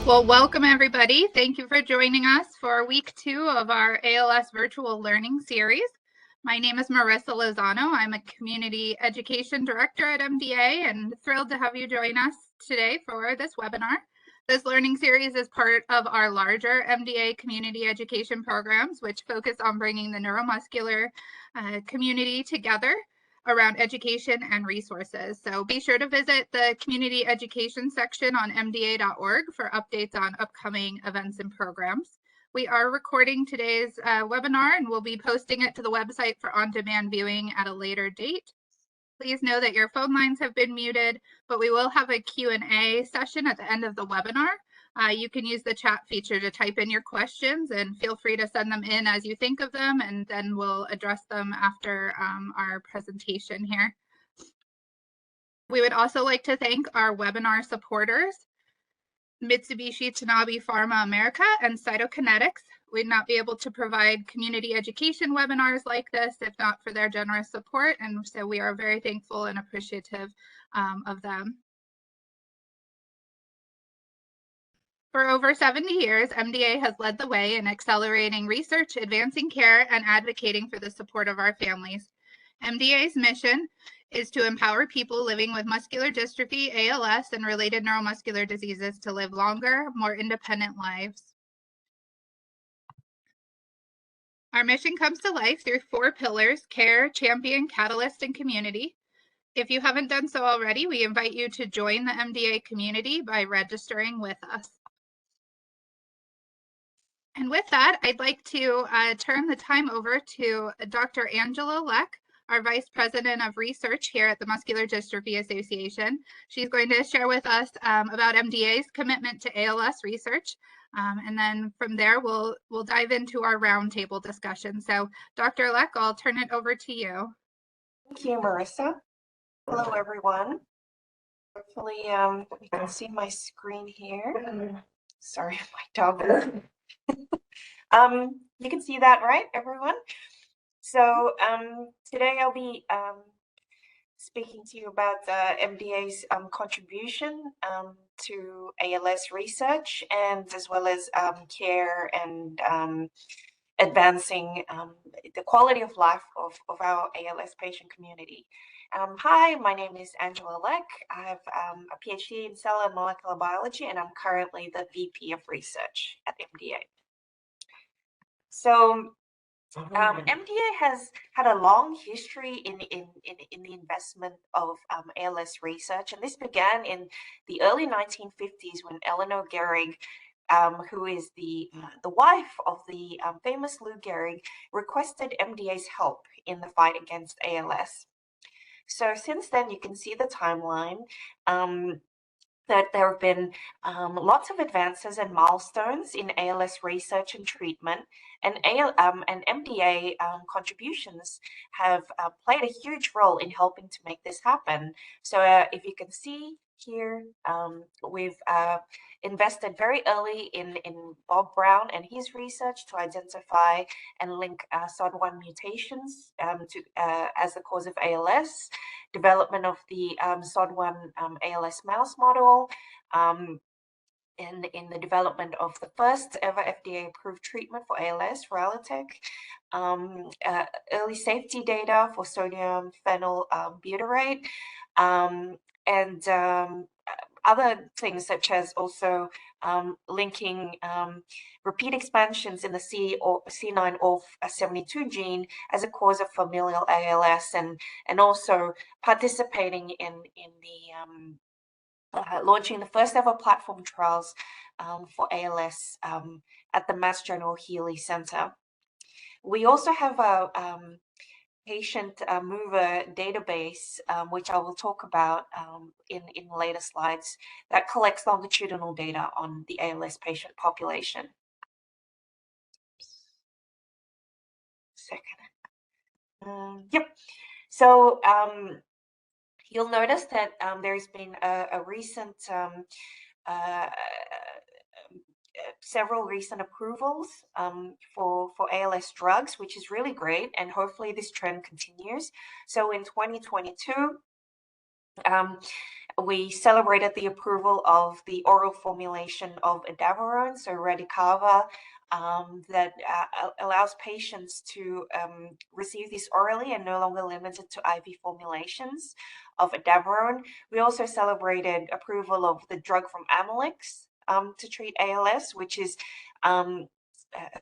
Well, welcome everybody. Thank you for joining us for week 2 of our ALS virtual learning series. My name is Marissa Lozano. I'm a community education director at MDA and thrilled to have you join us today for this webinar. This learning series is part of our larger MDA community education programs, which focus on bringing the neuromuscular community together around education and resources. So be sure to visit the community education section on mda.org for updates on upcoming events and programs. We are recording today's webinar and we'll be posting it to the website for on-demand viewing at a later date. Please know that your phone lines have been muted, but we will have a Q&A session at the end of the webinar. You can use the chat feature to type in your questions and feel free to send them in as you think of them, and then we'll address them after our presentation here. We would also like to thank our webinar supporters, Mitsubishi, Tanabe, Pharma America, and Cytokinetics. We'd not be able to provide community education webinars like this if not for their generous support, and so we are very thankful and appreciative of them. For over 70 years, MDA has led the way in accelerating research, advancing care, and advocating for the support of our families. MDA's mission is to empower people living with muscular dystrophy, ALS, and related neuromuscular diseases to live longer, more independent lives. Our mission comes to life through 4 pillars: care, champion, catalyst, and community. If you haven't done so already, we invite you to join the MDA community by registering with us. And with that, I'd like to turn the time over to Dr. Angela Leck, our Vice President of Research here at the Muscular Dystrophy Association. She's going to share with us about MDA's commitment to ALS research. And then from there, we'll dive into our roundtable discussion. So Dr. Leck, I'll turn it over to you. Thank you, Marissa. Hello, everyone. Hopefully you can see my screen here. Sorry, my dog. You can see that, right, everyone? So today I'll be speaking to you about MDA's contribution to ALS research, and as well as care and advancing the quality of life of our ALS patient community. Hi, my name is Angela Leck. I have a PhD in cell and molecular biology, and I'm currently the VP of Research at MDA. So MDA has had a long history in the investment of ALS research, and this began in the early 1950s when Eleanor Gehrig, who is the wife of the famous Lou Gehrig, requested MDA's help in the fight against ALS. So since then, you can see the timeline. That there have been lots of advances and milestones in ALS research and treatment, and MDA contributions have played a huge role in helping to make this happen. So if you can see here, we've invested very early in Bob Brown and his research to identify and link SOD1 mutations as the cause of ALS, development of the SOD1 ALS mouse model, in the development of the first ever FDA-approved treatment for ALS, Ralitech, early safety data for sodium phenylbutyrate, and other things such as also linking repeat expansions in the C9orf72 gene as a cause of familial ALS, and also participating in the launching the first ever platform trials for ALS at the Mass General Healey Center. We also have a patient mover database, which I will talk about in later slides, that collects longitudinal data on the ALS patient population. Yep. So you'll notice that there's been a recent several recent approvals for ALS drugs, which is really great, and hopefully this trend continues. So in 2022, We celebrated the approval of the oral formulation of edaravone, so Radicava, that allows patients to receive this orally and no longer limited to IV formulations of edaravone. We also celebrated approval of the drug from Amylyx to treat ALS, which is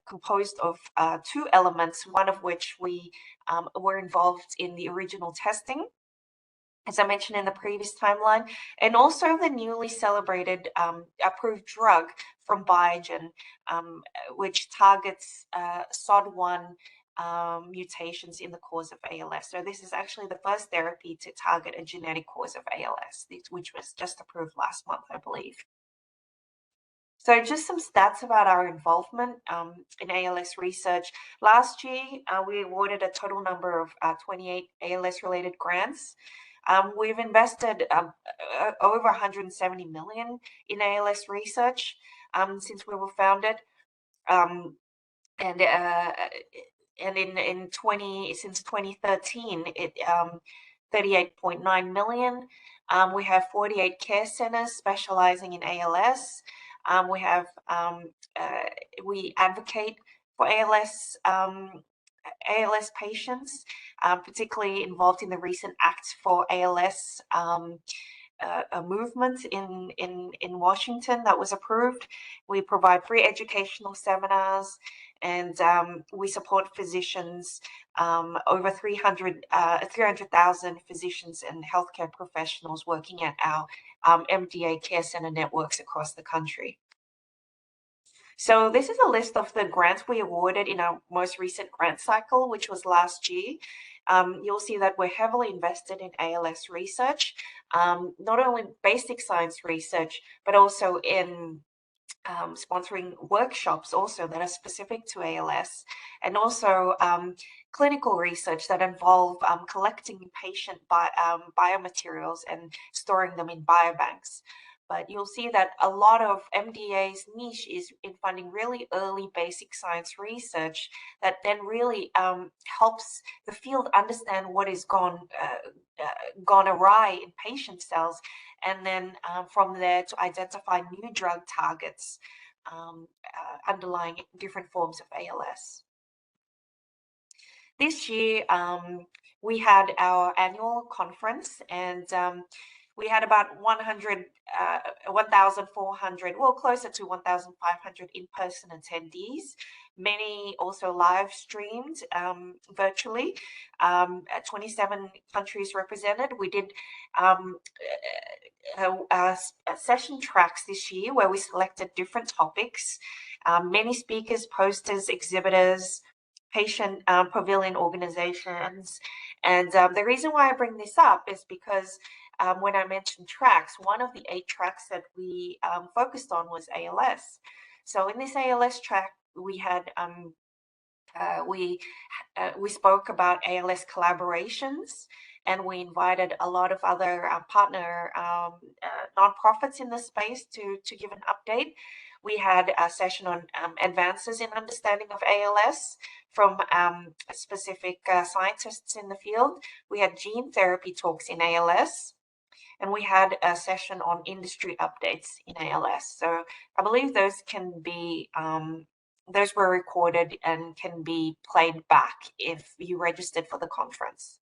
composed of two elements, one of which we were involved in the original testing, as I mentioned in the previous timeline, and also the newly celebrated approved drug from Biogen, which targets SOD1 mutations in the cause of ALS. So this is actually the first therapy to target a genetic cause of ALS, which was just approved last month, I believe. So just some stats about our involvement in ALS research. Last year, we awarded a total number of 28 ALS-related grants. We've invested over 170 million in ALS research since we were founded, and since 2013, 38.9 million. We have 48 care centers specializing in ALS. We advocate for ALS patients, particularly involved in the recent Act for ALS a movement in Washington that was approved. We provide free educational seminars, and we support physicians, over 300,000 physicians and healthcare professionals working at our MDA care center networks across the country. So this is a list of the grants we awarded in our most recent grant cycle, which was last year. You'll see that we're heavily invested in ALS research, not only basic science research, but also in sponsoring workshops also that are specific to ALS, and also clinical research that involve collecting patient biomaterials and storing them in biobanks. But you'll see that a lot of MDA's niche is in funding really early basic science research that then really helps the field understand what is gone awry in patient cells, and then from there to identify new drug targets underlying different forms of ALS. This year, we had our annual conference, and we had about 1,400, well, closer to 1,500 in-person attendees. Many also live streamed virtually. 27 countries represented. We did session tracks this year where we selected different topics. Many speakers, posters, exhibitors, patient pavilion organizations. And the reason why I bring this up is because when I mentioned tracks, one of the 8 tracks that we focused on was ALS. So in this ALS track, we had we spoke about ALS collaborations, and we invited a lot of other partner nonprofits in the space to give an update. We had a session on advances in understanding of ALS from specific scientists in the field. We had gene therapy talks in ALS, and we had a session on industry updates in ALS. So I believe those can be, those were recorded and can be played back if you registered for the conference.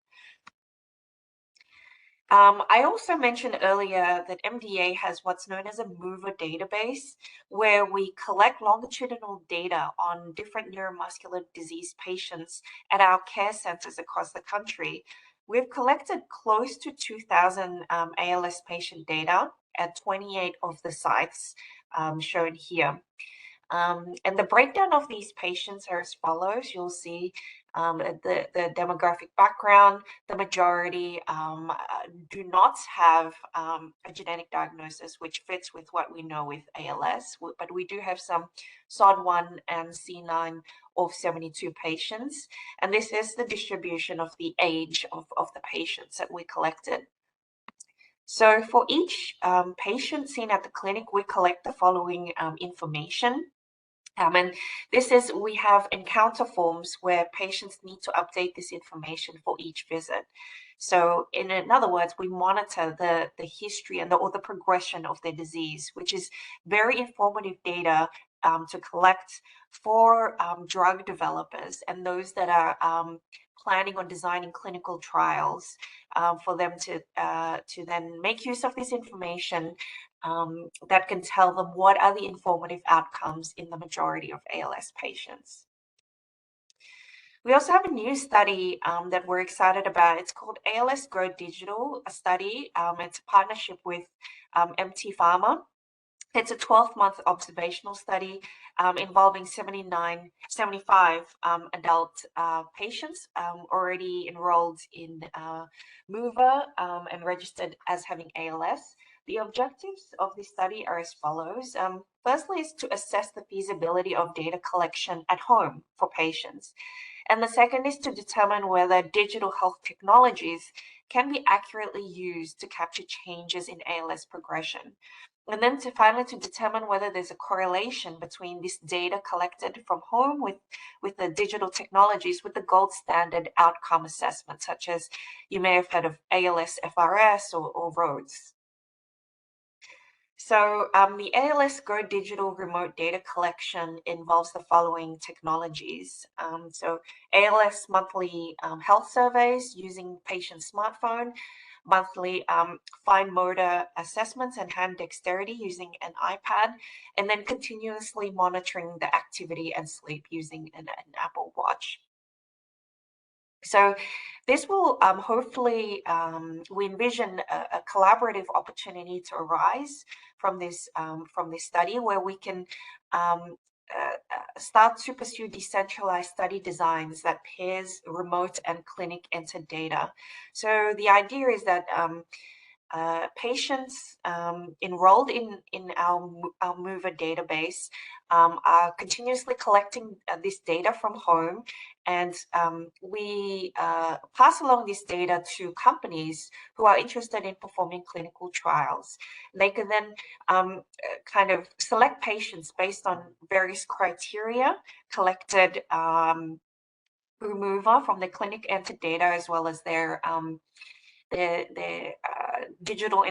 I also mentioned earlier that MDA has what's known as a mover database, where we collect longitudinal data on different neuromuscular disease patients at our care centers across the country. We've collected close to 2,000 ALS patient data at 28 of the sites shown here. And the breakdown of these patients are as follows. You'll see the demographic background. The majority do not have a genetic diagnosis, which fits with what we know with ALS, but we do have some SOD1 and C9 of 72 patients. And this is the distribution of the age of the patients that we collected. So for each patient seen at the clinic, we collect the following information. And this is, we have encounter forms where patients need to update this information for each visit. So in other words, we monitor the history and or the progression of their disease, which is very informative data to collect for drug developers and those that are planning on designing clinical trials for them to then make use of this information that can tell them what are the informative outcomes in the majority of ALS patients. We also have a new study that we're excited about. It's called ALS Go Digital, a study. It's a partnership with MT Pharma. It's a 12-month observational study involving 75 adult patients already enrolled in MOVA and registered as having ALS. The objectives of this study are as follows. Firstly is to assess the feasibility of data collection at home for patients. And the second is to determine whether digital health technologies can be accurately used to capture changes in ALS progression. And then finally to determine whether there's a correlation between this data collected from home with the digital technologies with the gold standard outcome assessment, such as you may have heard of ALS FRS or ROADS. So the ALS Go Digital remote data collection involves the following technologies. So ALS monthly health surveys using patient smartphone, monthly fine motor assessments and hand dexterity using an iPad, and then continuously monitoring the activity and sleep using an Apple Watch. So this will hopefully, we envision a collaborative opportunity to arise from this study where we can start to pursue decentralized study designs that pairs remote and clinic entered data. So the idea is that patients enrolled in our MOVA database are continuously collecting this data from home, and we pass along this data to companies who are interested in performing clinical trials. They can then kind of select patients based on various criteria collected through MOVA from the clinic entered data, as well as their digital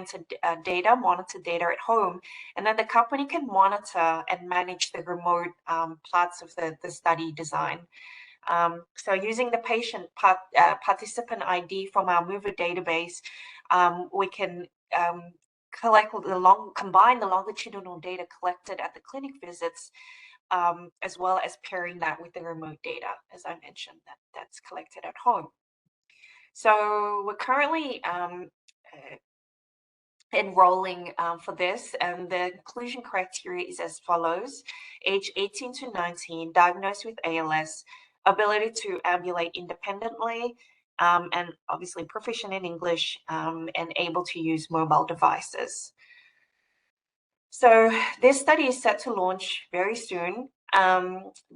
data, monitor data at home, and then the company can monitor and manage the remote parts of the study design. So using the patient participant ID from our MOVA database, we can combine the longitudinal data collected at the clinic visits, as well as pairing that with the remote data, as I mentioned, that's collected at home. So we're currently enrolling for this, and the inclusion criteria is as follows: age 18 to 19, diagnosed with ALS, ability to ambulate independently, and obviously proficient in English, and able to use mobile devices. So this study is set to launch very soon.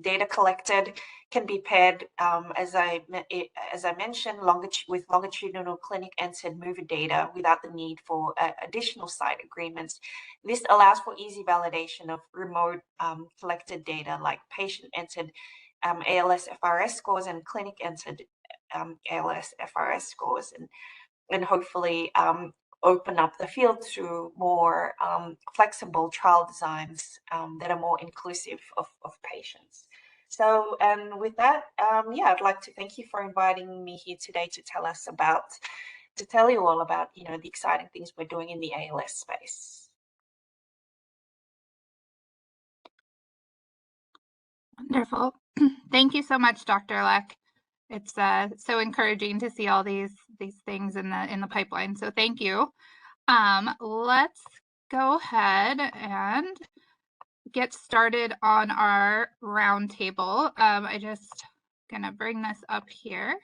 Data collected can be paired, as I mentioned, with longitudinal clinic entered MOVA data without the need for additional site agreements. This allows for easy validation of remote collected data like patient entered ALS FRS scores and clinic entered ALS FRS scores, and hopefully open up the field to more flexible trial designs that are more inclusive of patients. So, and with that, yeah, I'd like to thank you for inviting me here today to tell you all about, the exciting things we're doing in the ALS space. Wonderful. Thank you so much, Dr. Leck. It's so encouraging to see all these things in the pipeline. So thank you. Let's go ahead and get started on our roundtable. I just gonna bring this up here.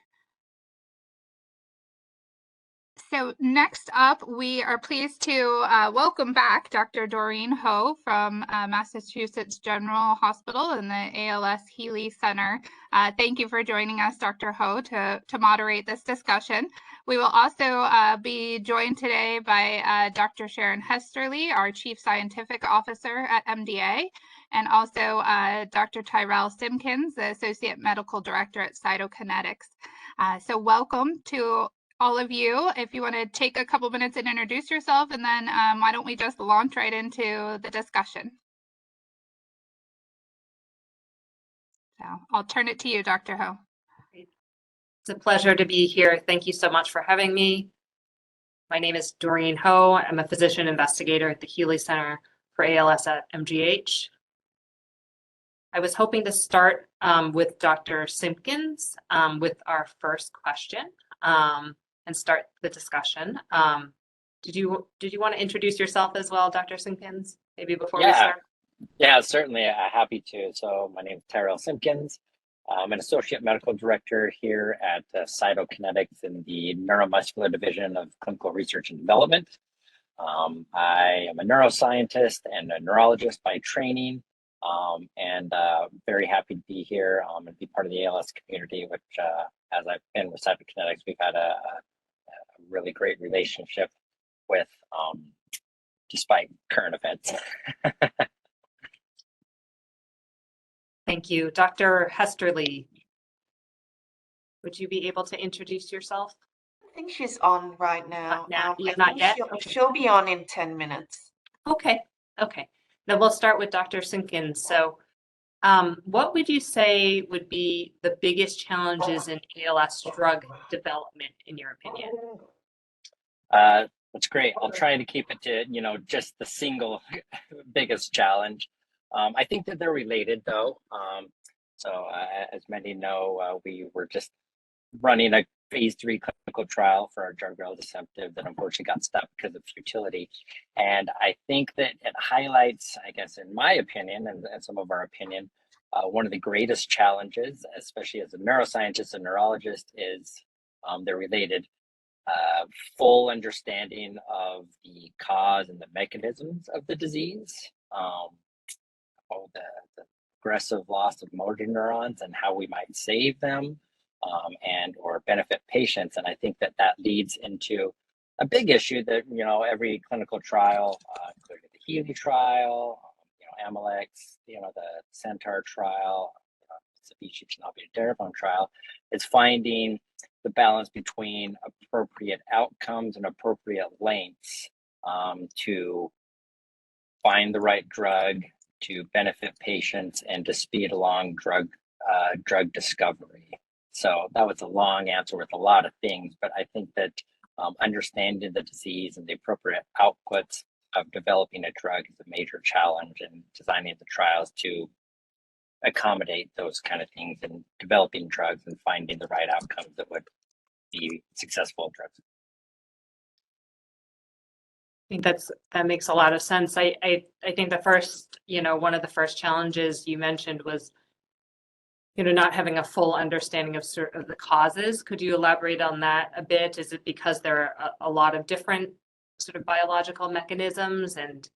So next up, we are pleased to welcome back Dr. Doreen Ho from Massachusetts General Hospital and the ALS Healy Center. Thank you for joining us, Dr. Ho, to moderate this discussion. We will also be joined today by Dr. Sharon Hesterly, our Chief Scientific Officer at MDA, and also Dr. Tyrell Simpkins, the Associate Medical Director at Cytokinetics. So welcome to all of you. If you want to take a couple minutes and introduce yourself, and then why don't we just launch right into the discussion. So I'll turn it to you, Dr. Ho. It's a pleasure to be here. Thank you so much for having me. My name is Doreen Ho. I'm a physician investigator at the Healy Center for ALS at MGH. I was hoping to start with Dr. Simpkins with our first question and start the discussion. Did you want to introduce yourself as well, Dr. Simpkins, maybe before we start? Yeah, certainly. Happy to. So my name is Tyrell Simpkins. I'm an associate medical director here at Cytokinetics in the neuromuscular division of clinical research and development. I am a neuroscientist and a neurologist by training, and very happy to be here and be part of the ALS community, which as I've been with Cytokinetics, we've had a really great relationship with, despite current events. Thank you. Dr. Hesterly, would you be able to introduce yourself? I think she's on right now. Not yet? She'll be on in 10 minutes. Okay. Then we'll start with Dr. Simpkins. So what would you say would be the biggest challenges in ALS drug development, in your opinion? That's great. I'll try to keep it to, just the single biggest challenge. I think that they're related, though. So as many know, we were just running a phase 3 clinical trial for our drug reldesemtiv that unfortunately got stopped because of futility. And I think that it highlights, I guess, in my opinion, and some of our opinion, one of the greatest challenges, especially as a neuroscientist and neurologist, is they're related. Full understanding of the cause and the mechanisms of the disease. The progressive loss of motor neurons and how we might save them and or benefit patients. And I think that leads into a big issue that, every clinical trial, including the Healy trial, Amylyx, the Centaur trial, Mitsubishi, Tanabe, Darabont trial, is finding the balance between appropriate outcomes and appropriate lengths to find the right drug, to benefit patients, and to speed along drug discovery. So that was a long answer with a lot of things, but I think that understanding the disease and the appropriate outputs of developing a drug is a major challenge, and designing the trials to accommodate those kind of things, and developing drugs and finding the right outcomes that would be successful drugs. I think that makes a lot of sense. I think the first, one of the first challenges you mentioned was, not having a full understanding of the causes. Could you elaborate on that a bit? Is it because there are a lot of different sort of biological mechanisms and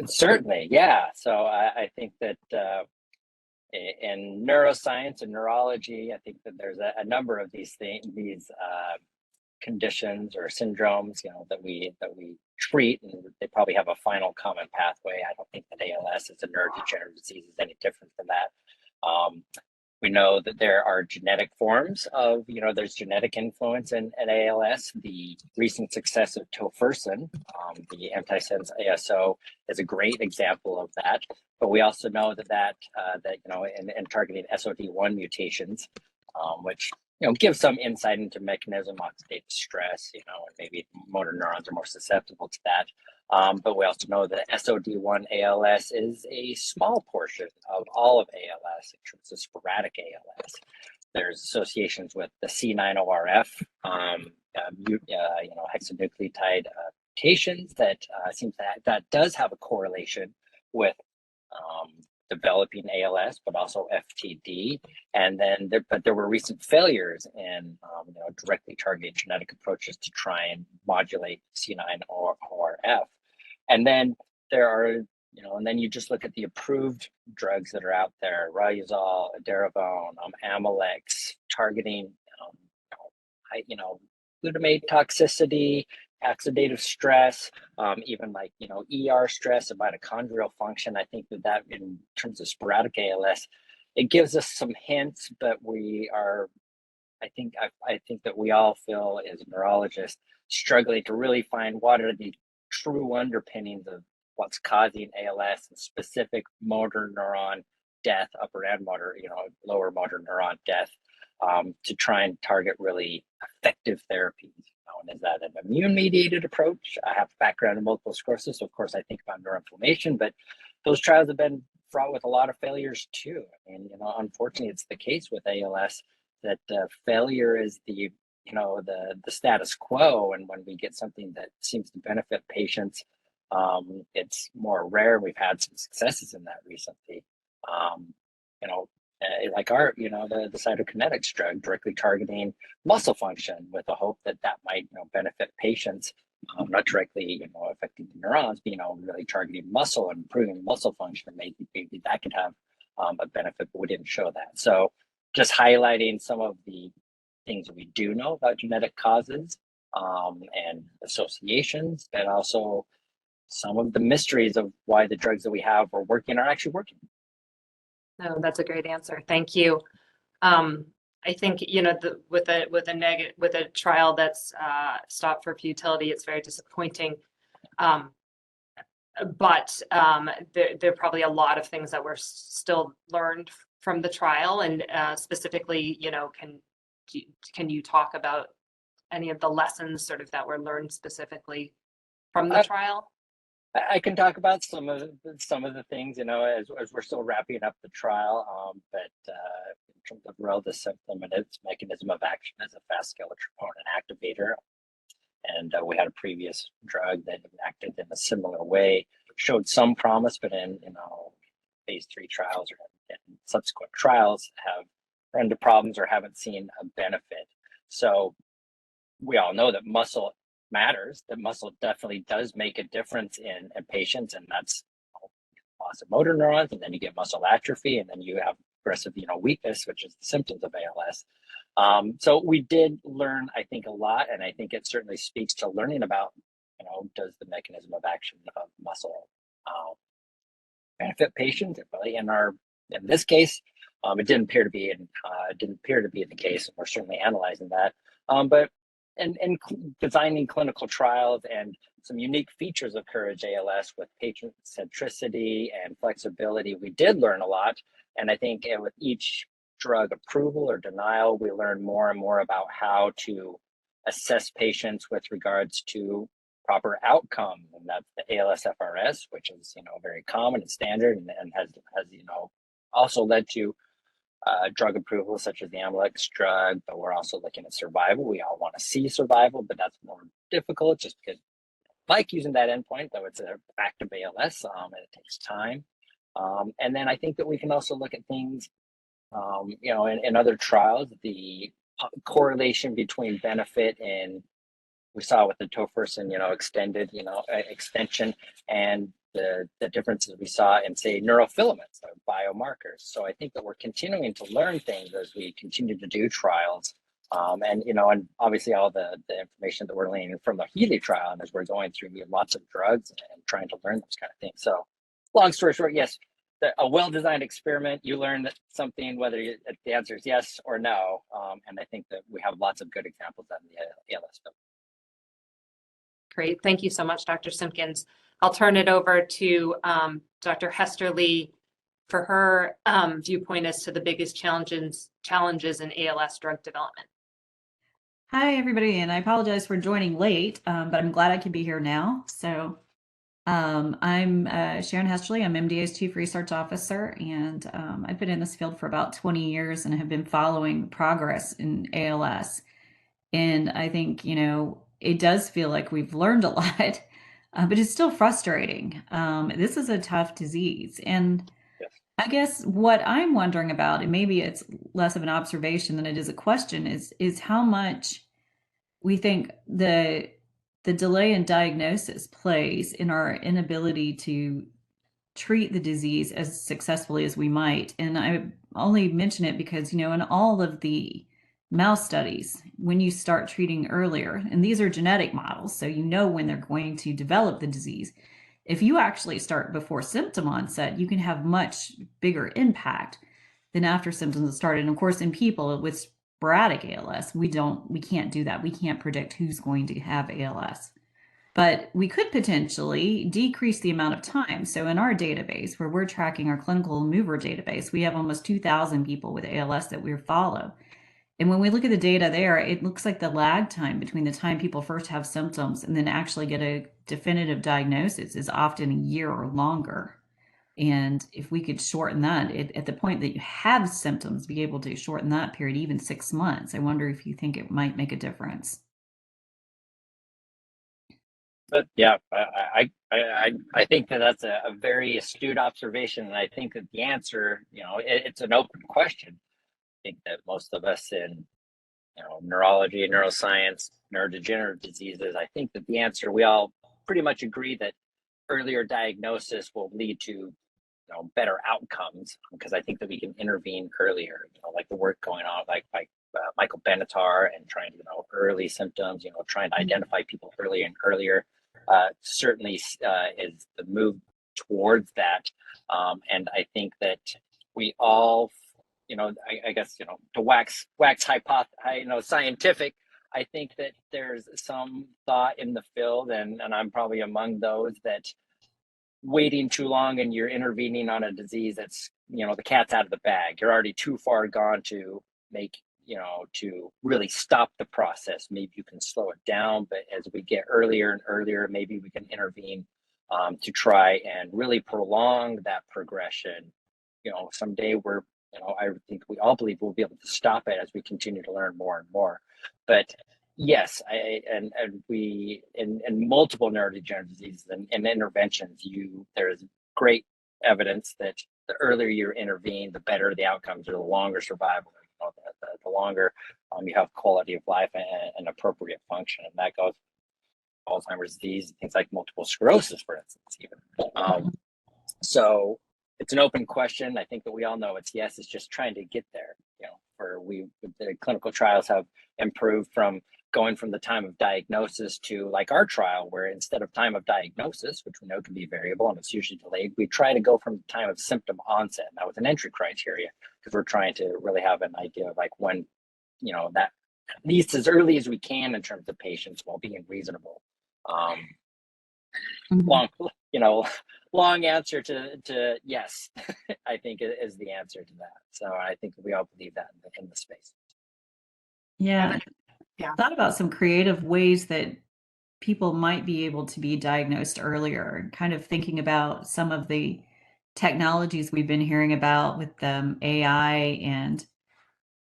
Certainly, yeah. So I think that in neuroscience and neurology, I think that there's a number of these conditions or syndromes, that we treat, and they probably have a final common pathway. I don't think that ALS is a neurodegenerative disease is any different than that. We know that there are genetic forms of, there's genetic influence in ALS. The recent success of tofersen, the antisense ASO, is a great example of that. But we also know that in targeting SOD1 mutations, which give some insight into mechanism, oxidative stress, and maybe motor neurons are more susceptible to that. But we also know that SOD1 ALS is a small portion of all of ALS in terms of sporadic ALS. There's associations with the C9orf, hexanucleotide mutations that seems that does have a correlation with developing ALS, but also FTD. And then there were recent failures in directly targeting genetic approaches to try and modulate C9orf. And then there are, and then you just look at the approved drugs that are out there: Riluzole, Edaravone, Amylyx, targeting, glutamate toxicity, oxidative stress, even like, ER stress and mitochondrial function. I think that in terms of sporadic ALS, it gives us some hints, but I think that we all feel as neurologists struggling to really find what are the true underpinnings of what's causing ALS and specific motor neuron death, upper and motor, lower motor neuron death, to try and target really effective therapies. And is that an immune-mediated approach? I have a background in multiple sclerosis, so of course I think about neuroinflammation, but those trials have been fraught with a lot of failures too. And unfortunately, it's the case with ALS that failure is the status quo, and when we get something that seems to benefit patients, it's more rare. We've had some successes in that recently. Like the Cytokinetics drug directly targeting muscle function with the hope that might benefit patients, not directly affecting the neurons, but really targeting muscle and improving muscle function. Maybe that could have a benefit, but we didn't show that. So just highlighting some of the things that we do know about genetic causes and associations, and also some of the mysteries of why the drugs that we have are actually working. No, that's a great answer. Thank you. I think with a trial that's stopped for futility, it's very disappointing. But there are probably a lot of things that were still learned from the trial, and specifically, can you talk about any of the lessons sort of that were learned specifically from the trial? I can talk about some of the things, as we're still wrapping up the trial. But in terms of reldesemtiv and its mechanism of action as a fast skeletal troponin activator, and we had a previous drug that acted in a similar way, showed some promise, but in phase 3 trials or in subsequent trials have run into problems or haven't seen a benefit. So we all know that muscle matters, that muscle definitely does make a difference in patients, and that's loss of motor neurons, and then you get muscle atrophy, and then you have progressive weakness, which is the symptoms of ALS. So we did learn, I think, a lot, and I think it certainly speaks to learning about does the mechanism of action of muscle benefit patients. Really, in this case, it didn't appear to be the case, and we're certainly analyzing that. But and designing clinical trials and some unique features of Courage ALS with patient centricity and flexibility, we did learn a lot. And I think with each drug approval or denial, we learn more and more about how to assess patients with regards to proper outcome, and that's the ALS-FRS, which is very common and standard, and has also led to drug approvals such as the Amylyx drug. But we're also looking at survival. We all want to see survival, but that's more difficult just because I like using that endpoint, though it's a fact of ALS, and it takes time. And then I think that we can also look at things, in other trials, the correlation between benefit and we saw with the tofersen, extended, extension, and the differences we saw in, say, neurofilaments or biomarkers. So I think that we're continuing to learn things as we continue to do trials. And obviously all the information that we're learning from the Healy trial, and as we're going through, we have lots of drugs and trying to learn those kind of things. So long story short, yes, a well-designed experiment, you learn that something, whether the answer is yes or no. And I think that we have lots of good examples on the ALS field. Great. Thank you so much, Dr. Simpkins. I'll turn it over to Dr. Hester Lee for her viewpoint as to the biggest challenges in ALS drug development. Hi, everybody, and I apologize for joining late, but I'm glad I can be here now. So I'm Sharon Hesterly. I'm MDA's Chief Research Officer, and I've been in this field for about 20 years and have been following progress in ALS. And I think, it does feel like we've learned a lot, but it's still frustrating. This is a tough disease. And yes. I guess what I'm wondering about, and maybe it's less of an observation than it is a question, is how much we think the delay in diagnosis plays in our inability to treat the disease as successfully as we might. And I only mention it because, in all of the mouse studies, when you start treating earlier, and these are genetic models, so you know when they're going to develop the disease. If you actually start before symptom onset, you can have much bigger impact than after symptoms have started. And of course, in people with sporadic ALS, we can't do that. We can't predict who's going to have ALS. But we could potentially decrease the amount of time. So in our database, where we're tracking our clinical mover database, we have almost 2,000 people with ALS that we follow. And when we look at the data there, it looks like the lag time between the time people first have symptoms and then actually get a definitive diagnosis is often a year or longer. And if we could shorten that at the point that you have symptoms, be able to shorten that period, even 6 months, I wonder if you think it might make a difference. But yeah, I think that that's a very astute observation, and I think that the answer, it's an open question. I think that most of us in neurology, neuroscience, neurodegenerative diseases, I think that the answer, we all pretty much agree that earlier diagnosis will lead to better outcomes, because I think that we can intervene earlier, like the work going on, like Michael Benatar, and trying to early symptoms, trying to identify people earlier and earlier, certainly is the move towards that. And I think that we all, I guess, to wax scientific, I think that there's some thought in the field, and I'm probably among those, that waiting too long and you're intervening on a disease that's, the cat's out of the bag. You're already too far gone to make, to really stop the process. Maybe you can slow it down, but as we get earlier and earlier, maybe we can intervene to try and really prolong that progression. Someday we're, I think we all believe we'll be able to stop it as we continue to learn more and more. But yes, we in multiple neurodegenerative diseases and interventions, there's great evidence that the earlier you intervene, the better the outcomes, or the longer survival, the longer you have quality of life and appropriate function. And that goes Alzheimer's disease, things like multiple sclerosis, for instance, even. So it's an open question. I think that we all know it's yes. It's just trying to get there. The clinical trials have improved from going from the time of diagnosis to, like our trial, where instead of time of diagnosis, which we know can be variable and it's usually delayed, we try to go from the time of symptom onset. And that was an entry criteria, because we're trying to really have an idea of like when, that at least as early as we can in terms of patients, while being reasonable. Long answer to yes, I think is the answer to that. So I think we all believe that in the space. Yeah. Thought about some creative ways that people might be able to be diagnosed earlier, kind of thinking about some of the technologies we've been hearing about with AI and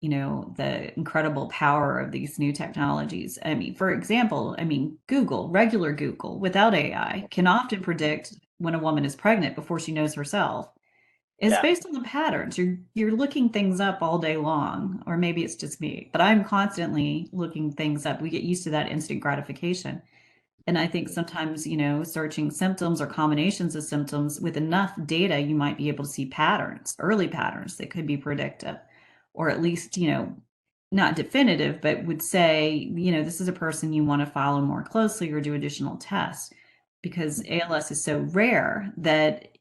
the incredible power of these new technologies. I mean, for example, regular Google without AI can often predict when a woman is pregnant before she knows herself. It's based on the patterns. You're looking things up all day long, or maybe it's just me, but I'm constantly looking things up. We get used to that instant gratification. And I think sometimes, searching symptoms or combinations of symptoms with enough data, you might be able to see patterns, early patterns that could be predictive, or at least, not definitive, but would say, this is a person you want to follow more closely or do additional tests, because ALS is so rare that,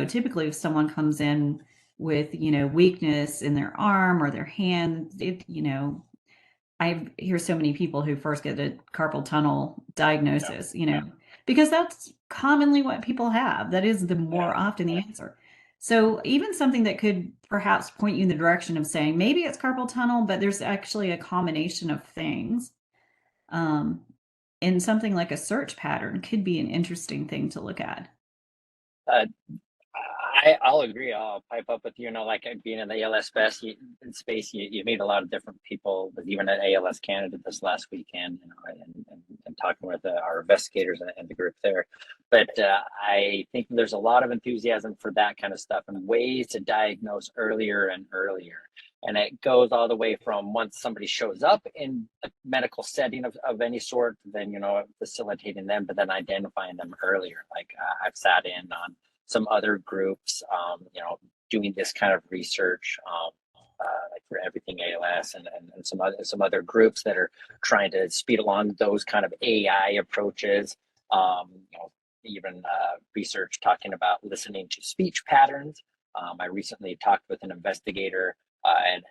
typically if someone comes in with, weakness in their arm or their hand, I hear so many people who first get a carpal tunnel diagnosis, because that's commonly what people have. That is the more often the answer. So even something that could perhaps point you in the direction of saying maybe it's carpal tunnel, but there's actually a combination of things. And something like a search pattern could be an interesting thing to look at. I'll agree. I'll pipe up with you. Like being in the ALS space, you meet a lot of different people. But even at ALS Canada this last weekend, and talking with our investigators and the group there. But I think there's a lot of enthusiasm for that kind of stuff and ways to diagnose earlier and earlier. And it goes all the way from once somebody shows up in a medical setting of any sort, then facilitating them, but then identifying them earlier. Like I've sat in on some other groups, doing this kind of research like for Everything ALS and some other groups that are trying to speed along those kind of AI approaches. Even research talking about listening to speech patterns. I recently talked with an investigator at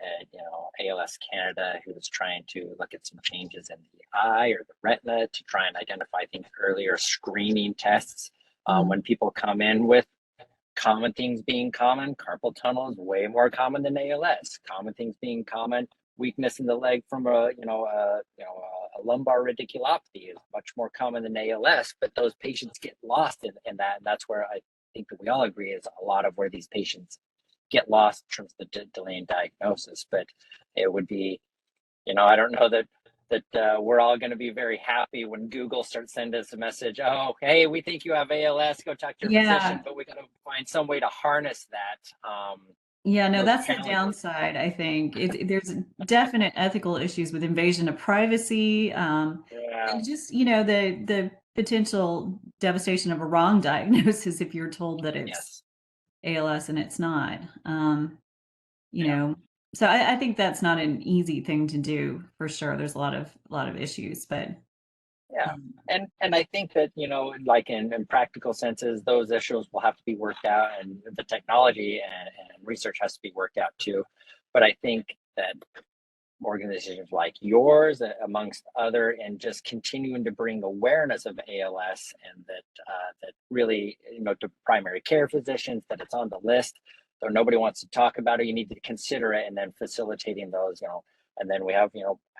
ALS Canada who was trying to look at some changes in the eye or the retina to try and identify things earlier, screening tests. When people come in with common things being common, carpal tunnel is way more common than ALS. Common things being common, weakness in the leg from a lumbar radiculopathy is much more common than ALS. But those patients get lost in that, and that's where I think that we all agree is a lot of where these patients get lost in terms of the delay in diagnosis. But it would be, I don't know that we're all going to be very happy when Google starts sending us a message. Oh, hey, we think you have ALS. Go talk to your physician. But we got to find some way to harness that. Yeah, no, that's the downside. I think there's definite ethical issues with invasion of privacy, and just the potential devastation of a wrong diagnosis if you're told that it's ALS and it's not. So I think that's not an easy thing to do for sure. There's a lot of issues, but and I think that like in practical senses, those issues will have to be worked out, and the technology and research has to be worked out too. But I think that organizations like yours, amongst other, and just continuing to bring awareness of ALS, and that really to primary care physicians, that it's on the list. So nobody wants to talk about it. You need to consider it, and then facilitating those, and then we have,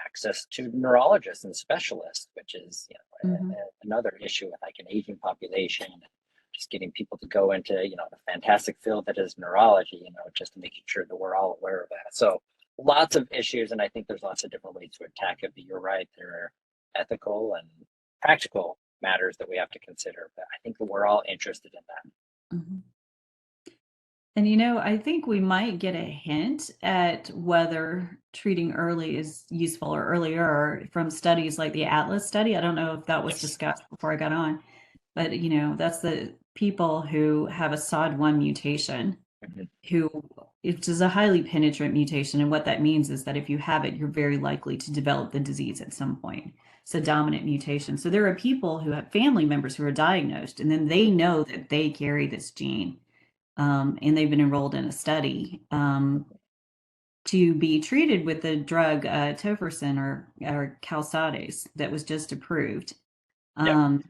access to neurologists and specialists, which is, another issue with like an aging population, just getting people to go into, the fantastic field that is neurology, just making sure that we're all aware of that. So lots of issues. And I think there's lots of different ways to attack it, but you're right. There are ethical and practical matters that we have to consider, but I think that we're all interested in that. Mm-hmm. And I think we might get a hint at whether treating early is useful or earlier from studies like the ATLAS study. I don't know if that was discussed before I got on, but that's the people who have a SOD1 mutation, which is a highly penetrant mutation. And what that means is that if you have it, you're very likely to develop the disease at some point. It's a dominant mutation. So there are people who have family members who are diagnosed, and then they know that they carry this gene. And they've been enrolled in a study to be treated with the drug tofersen or Qalsodice that was just approved. And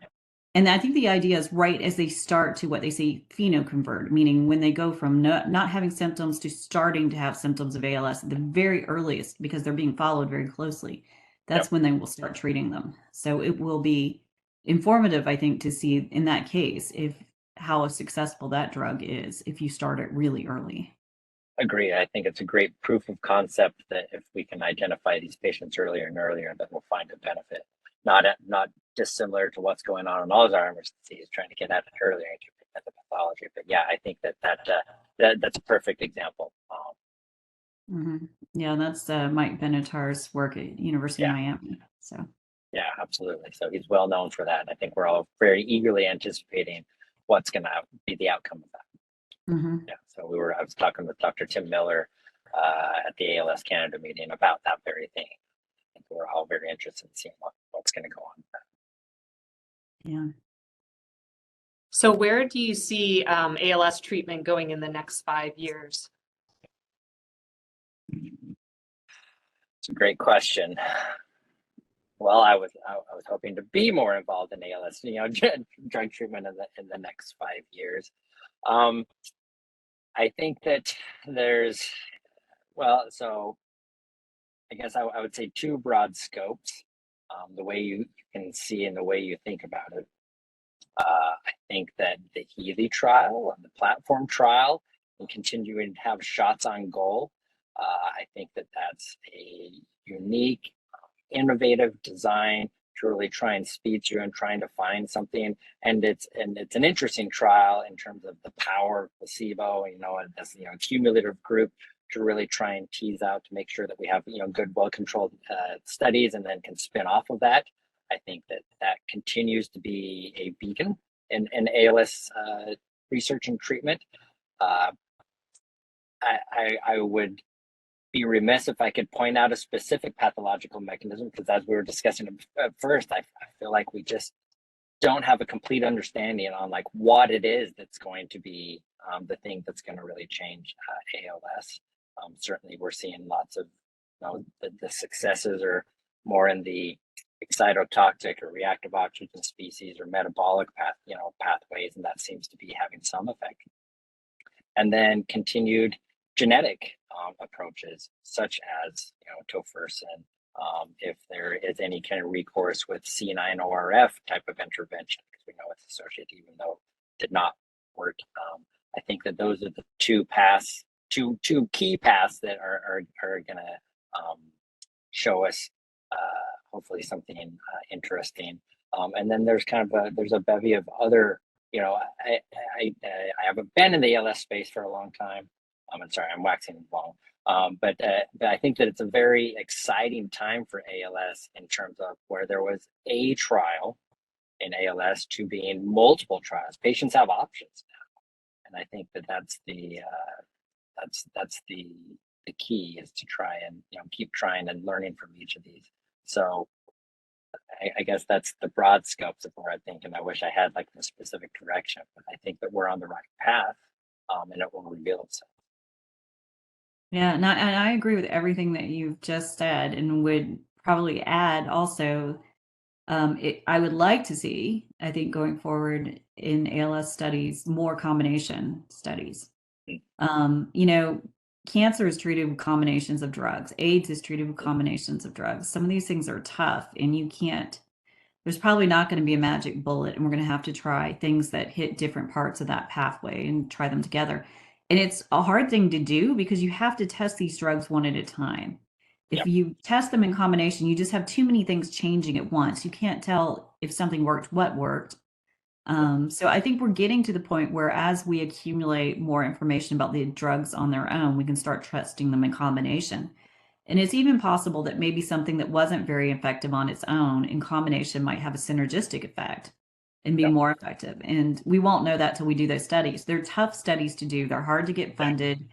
I think the idea is right as they start to what they say phenoconvert, meaning when they go from not having symptoms to starting to have symptoms of ALS at the very earliest, because they're being followed very closely. That's when they will start treating them. So it will be informative, I think, to see in that case how successful that drug is if you start it really early. Agree. I think it's a great proof of concept that if we can identify these patients earlier and earlier, then we'll find a benefit. Not dissimilar to what's going on in Alzheimer's disease, trying to get at it earlier and pick at the pathology. But yeah, I think that's a perfect example. Yeah, that's Mike Benatar's work at University of Miami. So yeah, absolutely. So he's well known for that. And I think we're all very eagerly anticipating what's going to be the outcome of that. Yeah. So I was talking with Dr. Tim Miller at the ALS Canada meeting about that very thing. I think we're all very interested in seeing what's going to go on with that. Yeah. So where do you see ALS treatment going in the next 5 years? It's a great question. Well, I was hoping to be more involved in ALS, drug treatment in the next 5 years. I think that so I guess I would say two broad scopes, the way you can see and the way you think about it. I think that the Healy trial and the platform trial and continuing to have shots on goal. I think that that's a unique, innovative design to really try and speed through and trying to find something. And it's an interesting trial in terms of the power of placebo, and this cumulative group to really try and tease out to make sure that we have good, well-controlled studies, and then can spin off of that. I think that continues to be a beacon in ALS research and treatment. I would be remiss if I could point out a specific pathological mechanism, because as we were discussing at first, I feel like we just don't have a complete understanding on like what it is that's going to be the thing that's going to really change ALS. Certainly, we're seeing lots of the successes are more in the excitotoxic or reactive oxygen species or metabolic pathways, and that seems to be having some effect. And then continued genetic approaches, such as tofersen. If there is any kind of recourse with C9orf type of intervention, because we know it's associated, even though it did not work. I think that those are the two key paths that are going to show us hopefully something interesting. And then there's there's a bevy of other. I haven't been in the ALS space for a long time. I'm sorry, I'm waxing long. But I think that it's a very exciting time for ALS in terms of where there was a trial in ALS to being multiple trials. Patients have options now, and I think that that's the key, is to try and keep trying and learning from each of these. So I guess that's the broad scopes of where I think, and I wish I had like the specific direction, but I think that we're on the right path, and it will reveal itself. Yeah, and I agree with everything that you've just said, and would probably add also, I would like to see, I think going forward in ALS studies, more combination studies. Cancer is treated with combinations of drugs. AIDS is treated with combinations of drugs. Some of these things are tough, and there's probably not going to be a magic bullet, and we're going to have to try things that hit different parts of that pathway and try them together. And it's a hard thing to do because you have to test these drugs one at a time. If you test them in combination, you just have too many things changing at once. You can't tell if something worked, what worked. So I think we're getting to the point where, as we accumulate more information about the drugs on their own, we can start testing them in combination. And it's even possible that maybe something that wasn't very effective on its own in combination might have a synergistic effect and be more effective. And we won't know that till we do those studies. They're tough studies to do. They're hard to get funded.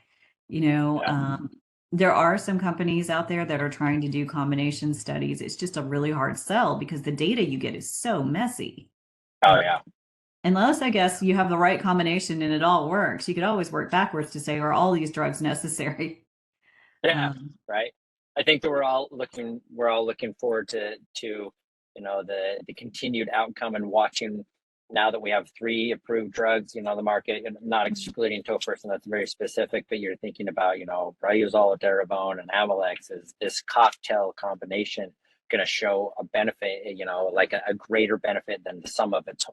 There are some companies out there that are trying to do combination studies. It's just a really hard sell because the data you get is so messy. Oh, yeah. Unless, I guess, you have the right combination and it all works. You could always work backwards to say, are all these drugs necessary? Yeah, right. I think that we're all looking forward to the continued outcome, and watching now that we have 3 approved drugs, the market, not excluding tofersen, that's very specific, but you're thinking about, briozole, edaravone, and Amylyx. Is this cocktail combination going to show a benefit, like a greater benefit than the sum of its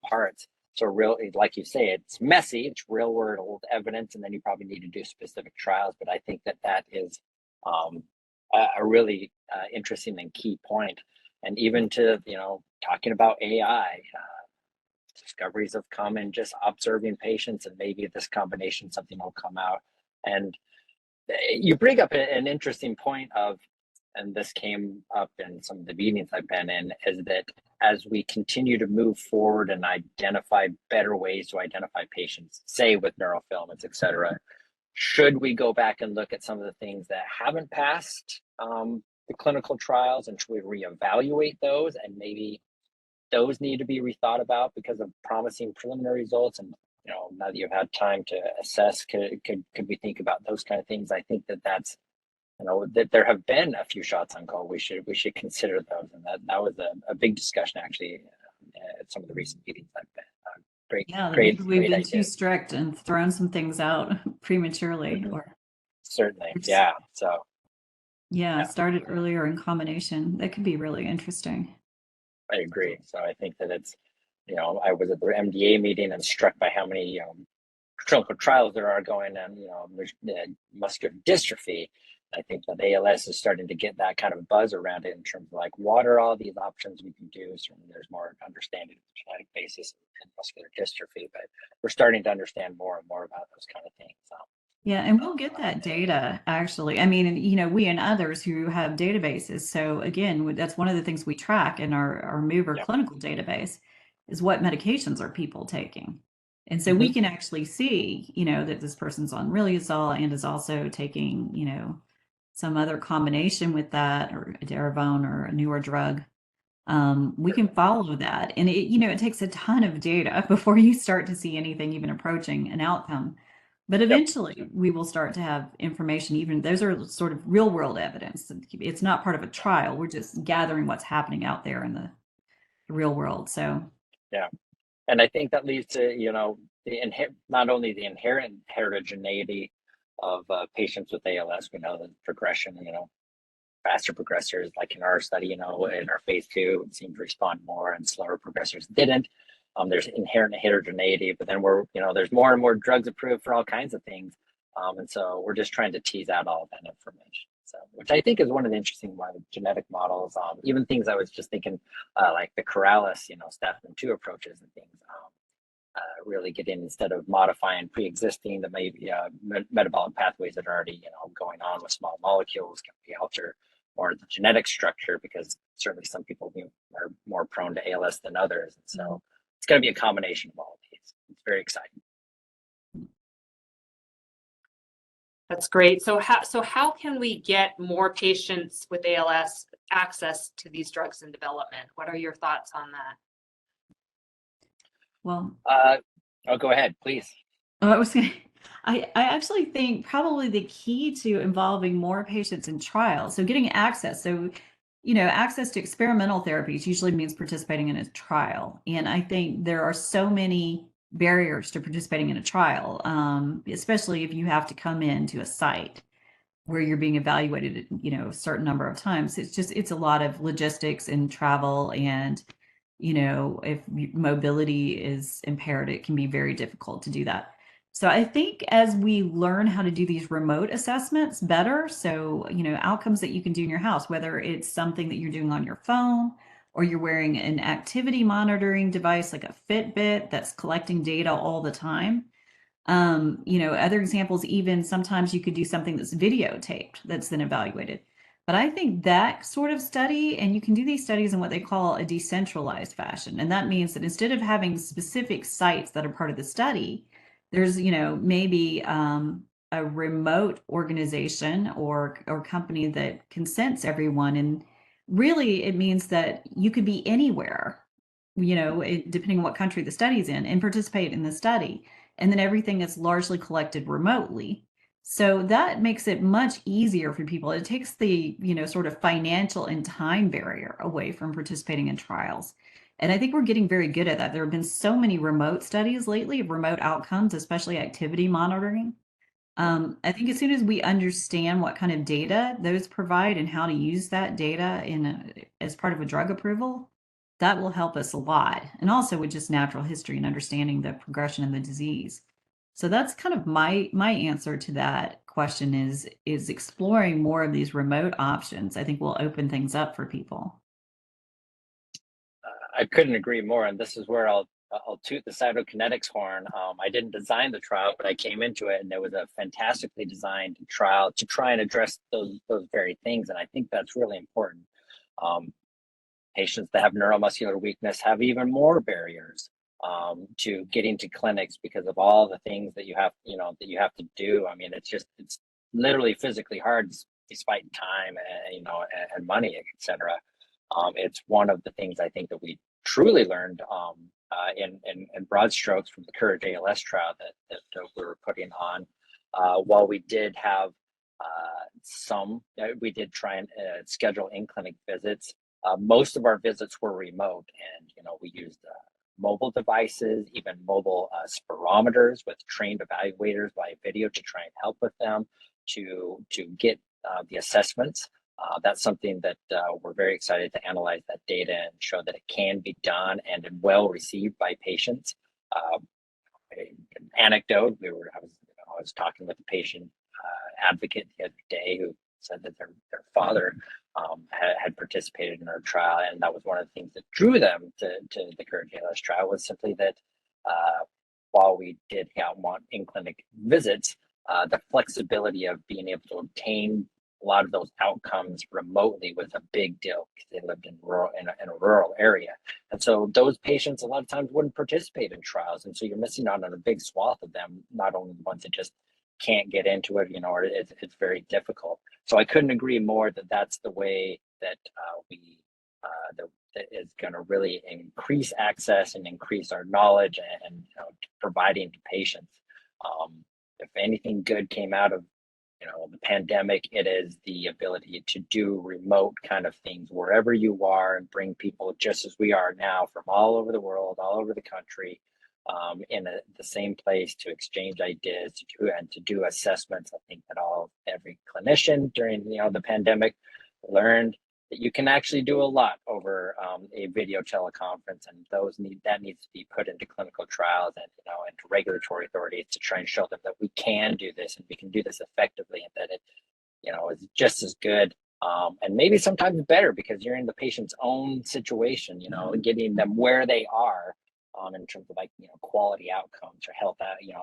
parts? So really, like you say, it's messy, it's real world evidence, and then you probably need to do specific trials. But I think that is a really interesting and key point. And even to, talking about AI, discoveries have come in just observing patients, and maybe this combination, something will come out. And you bring up an interesting point of, and this came up in some of the meetings I've been in, is that as we continue to move forward and identify better ways to identify patients, say with neurofilaments, et cetera, should we go back and look at some of the things that haven't passed the clinical trials, and should we reevaluate those, and maybe those need to be rethought about because of promising preliminary results? And now that you've had time to assess, could we think about those kind of things? I think that's that there have been a few shots on goal. We should consider those, and that was a big discussion actually at some of the recent meetings I've been. Great. We've been too strict and thrown some things out prematurely, or certainly, yeah. So started earlier in combination. That could be really interesting. I agree. So I think that it's, I was at the MDA meeting and struck by how many clinical trials there are going on, muscular dystrophy. I think that ALS is starting to get that kind of buzz around it in terms of like, what are all these options we can do? Certainly there's more understanding of the genetic basis in muscular dystrophy, but we're starting to understand more and more about those kind of things. Yeah, and we'll get that data, actually. I mean, we and others who have databases. So again, that's one of the things we track in our MOVER clinical database, is what medications are people taking. And so we can actually see, that this person's on riluzole and is also taking, some other combination with that, or a Darivone or a newer drug. We can follow that. And it takes a ton of data before you start to see anything even approaching an outcome. But eventually we will start to have information, even those are sort of real world evidence. It's not part of a trial. We're just gathering what's happening out there in the real world. So yeah. And I think that leads to, not only the inherent heterogeneity of patients with ALS, we know the progression, faster progressors, like in our study, in our phase 2, it seemed to respond more, and slower progressors didn't. There's inherent heterogeneity, but then there's more and more drugs approved for all kinds of things. And so we're just trying to tease out all of that information. So, which I think is one of the interesting genetic models, even things I was just thinking, like the Corrales, Stephan 2 approaches and things, really get in, instead of modifying pre-existing, that maybe metabolic pathways that are already, going on with small molecules, can be alter more the genetic structure, because certainly some people are more prone to ALS than others. And so it's going to be a combination of all of these. It's very exciting. That's great. So how can we get more patients with ALS access to these drugs in development? What are your thoughts on that? Well, go ahead, please. I actually think probably the key to involving more patients in trials, so getting access. So, access to experimental therapies usually means participating in a trial. And I think there are so many barriers to participating in a trial, especially if you have to come into a site where you're being evaluated, a certain number of times. It's a lot of logistics and travel, and if mobility is impaired, it can be very difficult to do that. So I think as we learn how to do these remote assessments better, so, outcomes that you can do in your house, whether it's something that you're doing on your phone, or you're wearing an activity monitoring device like a Fitbit that's collecting data all the time. Other examples, even sometimes you could do something that's videotaped that's then evaluated. But I think that sort of study, and you can do these studies in what they call a decentralized fashion. And that means that instead of having specific sites that are part of the study, there's, maybe a remote organization or company that consents everyone. And really, it means that you could be anywhere, depending on what country the study's in, and participate in the study. And then everything is largely collected remotely. So that makes it much easier for people. It takes the, sort of financial and time barrier away from participating in trials. And I think we're getting very good at that. There have been so many remote studies lately of remote outcomes, especially activity monitoring. I think as soon as we understand what kind of data those provide and how to use that data as part of a drug approval, that will help us a lot. And also with just natural history and understanding the progression of the disease. So that's kind of my answer to that question is exploring more of these remote options. I think will open things up for people. I couldn't agree more. And this is where I'll toot the Cytokinetics horn. I didn't design the trial, but I came into it, and there was a fantastically designed trial to try and address those very things. And I think that's really important. Patients that have neuromuscular weakness have even more barriers to getting to clinics because of all the things that you have to do. I mean, it's literally physically hard, despite time and money, etc. It's one of the things I think that we truly learned in broad strokes from the Courage ALS trial that we were putting on. While we did have we did try and schedule in-clinic visits. Most of our visits were remote, and we used mobile devices, even mobile spirometers with trained evaluators by video to try and help with them to get the assessments. That's something that we're very excited to analyze that data and show that it can be done and well received by patients. An anecdote: I was talking with a patient advocate the other day who said that their father had participated in our trial, and that was one of the things that drew them to the Courage ALS trial, was simply that while we did want in-clinic visits, the flexibility of being able to obtain a lot of those outcomes remotely was a big deal because they lived in a rural area. And so those patients a lot of times wouldn't participate in trials. And so you're missing out on a big swath of them, not only the ones that just can't get into it, or it's very difficult. So I couldn't agree more that that's the way that that is going to really increase access and increase our knowledge and providing to patients. If anything good came out of the pandemic, it is the ability to do remote kind of things wherever you are and bring people just as we are now from all over the world, all over the country, in the same place to exchange ideas to do assessments. I think that every clinician during the pandemic learned that you can actually do a lot over a video teleconference, and that needs to be put into clinical trials and into regulatory authorities to try and show them that we can do this and we can do this effectively, and that it is just as good and maybe sometimes better because you're in the patient's own situation, getting them where they are in terms of quality outcomes or health,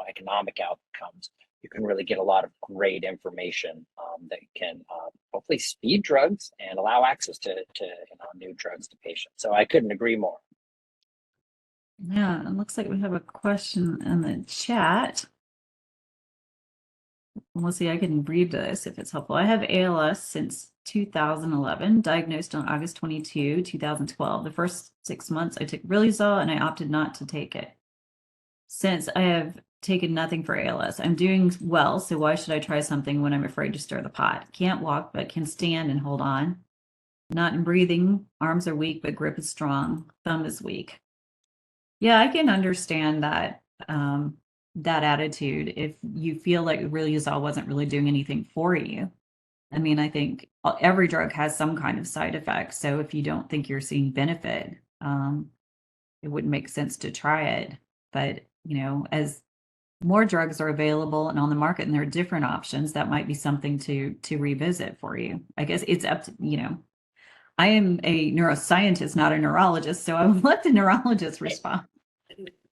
economic outcomes. You can really get a lot of great information that can hopefully speed drugs and allow access to new drugs to patients. So I couldn't agree more. Yeah, it looks like we have a question in the chat. We'll see, I can read this if it's helpful. I have ALS since 2011, diagnosed on August 22, 2012. The first 6 months I took Riluzole and I opted not to take it. Since I have taken nothing for ALS, I'm doing well, so why should I try something when I'm afraid to stir the pot? Can't walk, but can stand and hold on. Not in breathing, arms are weak, but grip is strong. Thumb is weak. Yeah, I can understand that that attitude if you feel like Riluzole wasn't really doing anything for you. I mean, I think every drug has some kind of side effect. So if you don't think you're seeing benefit, it wouldn't make sense to try it. But, as more drugs are available and on the market and there are different options, that might be something to revisit for you. I guess it's up to, I am a neuroscientist, not a neurologist, so I will let the neurologist respond.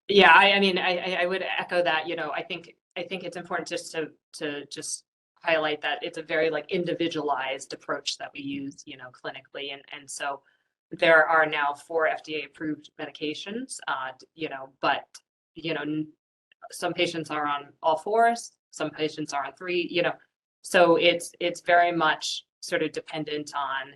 Yeah, I would echo that. I think it's important just to just highlight that it's a very individualized approach that we use, clinically, and so there are now 4 FDA approved medications, but some patients are on all 4s, some patients are on 3, so it's very much sort of dependent on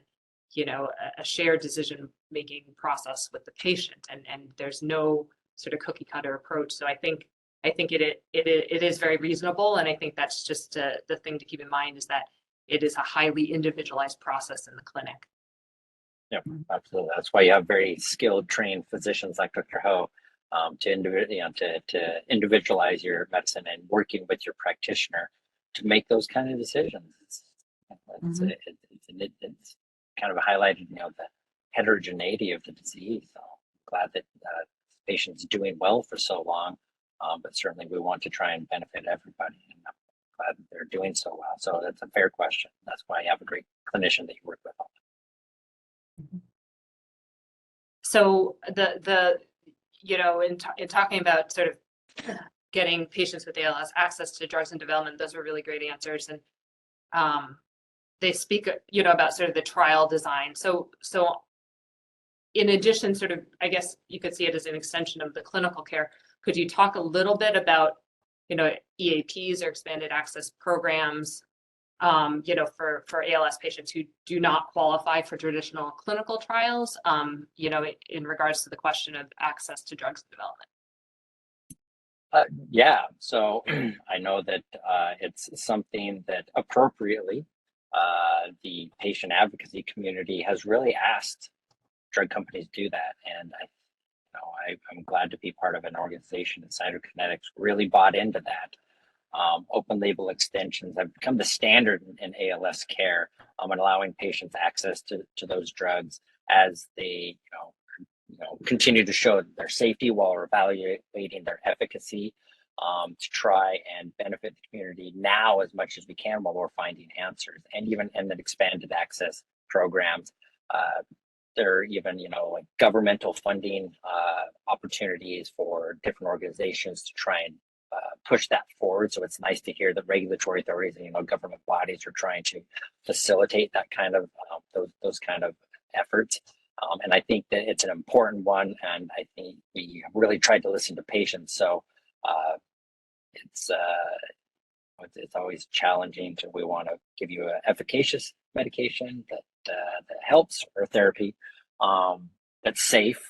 a shared decision making process with the patient, and there's no sort of cookie cutter approach. So I think it is very reasonable, and I think that's just the thing to keep in mind is that it is a highly individualized process in the clinic. Yep, absolutely. That's why you have very skilled, trained physicians like Dr. Ho to individualize your medicine and working with your practitioner to make those kind of decisions. It's kind of highlighted, the heterogeneity of the disease. So I'm glad that patients doing well for so long, but certainly we want to try and benefit everybody, and I'm glad that they're doing so well. So that's a fair question. That's why you have a great clinician that you work with. So in talking about sort of getting patients with ALS access to drugs in development, those were really great answers, and they speak about sort of the trial design. So in addition, sort of, I guess you could see it as an extension of the clinical care. Could you talk a little bit about, EAPs or expanded access programs, for ALS patients who do not qualify for traditional clinical trials, in regards to the question of access to drugs development? Yeah, so I know that it's something that appropriately the patient advocacy community has really asked drug companies do that, and I'm glad to be part of an organization. Cytokinetics really bought into that. Open label extensions have become the standard in ALS care, and allowing patients access to those drugs as they continue to show their safety while evaluating their efficacy, to try and benefit the community now as much as we can while we're finding answers, and then expanded access programs. There are even, governmental funding opportunities for different organizations to try and push that forward. So it's nice to hear that regulatory authorities and government bodies are trying to facilitate that kind of those kind of efforts. And I think that it's an important one, and I think we really tried to listen to patients. So it's always challenging. So we want to give you an efficacious medication that helps, or therapy that's safe,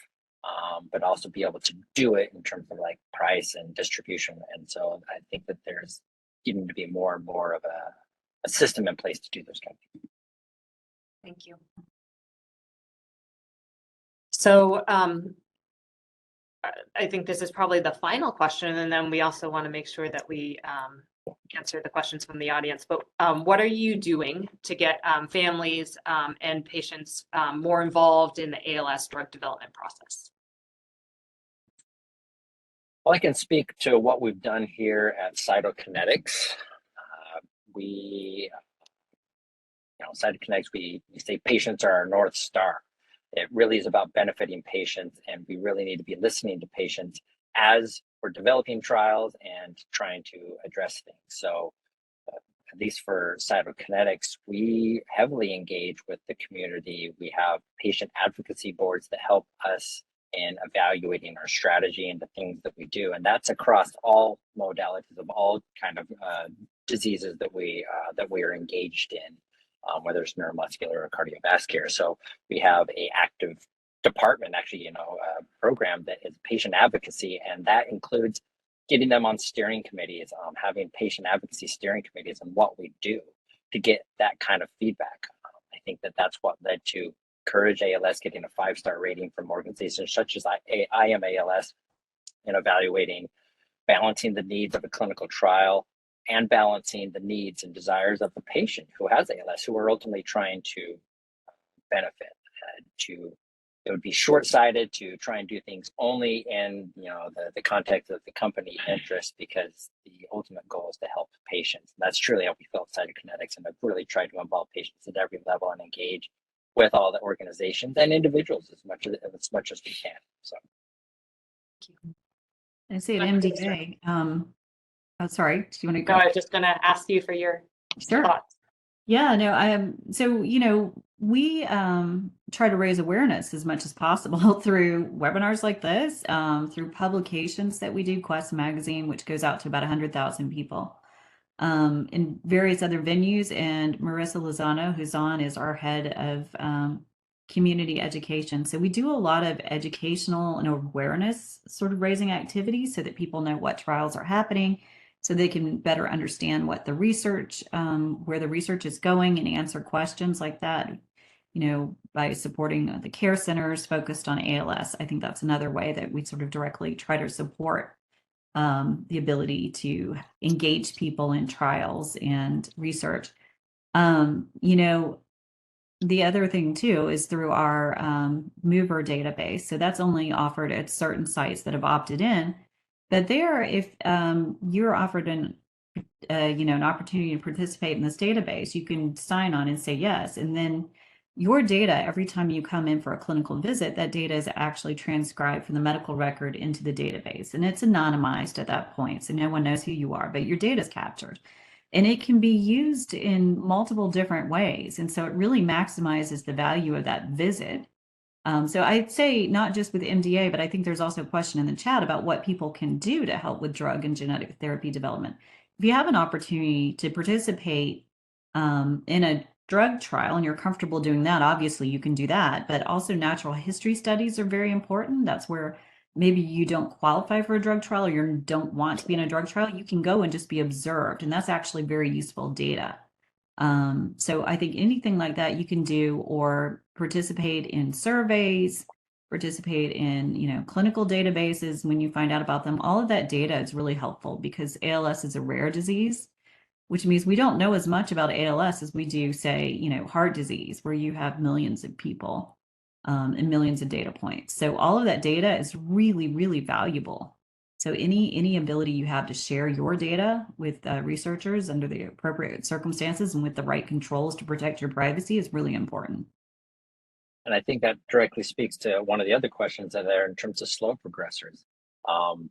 but also be able to do it in terms of like price and distribution. And so I think that there's getting to be more and more of a system in place to do those kind of things. Thank you. So I think this is probably the final question, and then we also want to make sure that we answer the questions from the audience. But what are you doing to get families and patients more involved in the ALS drug development process? Well, I can speak to what we've done here at Cytokinetics. Cytokinetics, we say patients are our North Star. It really is about benefiting patients, and we really need to be listening to patients as we're developing trials and trying to address things. So at least for Cytokinetics, we heavily engage with the community. We have patient advocacy boards that help us in evaluating our strategy and the things that we do. And that's across all modalities of all kind of diseases that we are engaged in, whether it's neuromuscular or cardiovascular. So we have an active department, actually, a program that is patient advocacy, and that includes getting them on steering committees, having patient advocacy steering committees, and what we do to get that kind of feedback. I think that that's what led to Courage ALS getting a 5-star rating from organizations such as I Am ALS, in evaluating balancing the needs of a clinical trial and balancing the needs and desires of the patient who has ALS, who are ultimately trying to benefit. It would be short-sighted to try and do things only in the context of the company interest, because the ultimate goal is to help patients. And that's truly how we felt Cytokinetics, and I've really tried to involve patients at every level and engage with all the organizations and individuals as much as we can. So, I see at MDA. Oh, sorry. Do you want to go? No, I was just going to ask you for your thoughts. Yeah, no, I am. So, we try to raise awareness as much as possible through webinars like this, through publications that we do, Quest Magazine, which goes out to about 100,000 people, in various other venues. And Marissa Lozano, who's on, is our head of community education. So we do a lot of educational and awareness sort of raising activities so that people know what trials are happening, so they can better understand what the research, where the research is going, and answer questions like that, by supporting the care centers focused on ALS. I think that's another way that we sort of directly try to support the ability to engage people in trials and research. The other thing too is through our mover database. So that's only offered at certain sites that have opted in. But there, if you're offered an opportunity to participate in this database, you can sign on and say yes. And then your data, every time you come in for a clinical visit, that data is actually transcribed from the medical record into the database. And it's anonymized at that point, so no one knows who you are, but your data is captured. And it can be used in multiple different ways. And so it really maximizes the value of that visit. So I'd say not just with MDA, but I think there's also a question in the chat about what people can do to help with drug and genetic therapy development. If you have an opportunity to participate in a drug trial and you're comfortable doing that, obviously you can do that. But also natural history studies are very important. That's where maybe you don't qualify for a drug trial, or you don't want to be in a drug trial. You can go and just be observed. And that's actually very useful data. So I think anything like that you can do, or participate in surveys, participate in, clinical databases when you find out about them. All of that data is really helpful, because ALS is a rare disease, which means we don't know as much about ALS as we do, say, heart disease, where you have millions of people and millions of data points. So all of that data is really, really valuable. So any ability you have to share your data with researchers under the appropriate circumstances and with the right controls to protect your privacy is really important. And I think that directly speaks to one of the other questions that are in terms of slow progressors.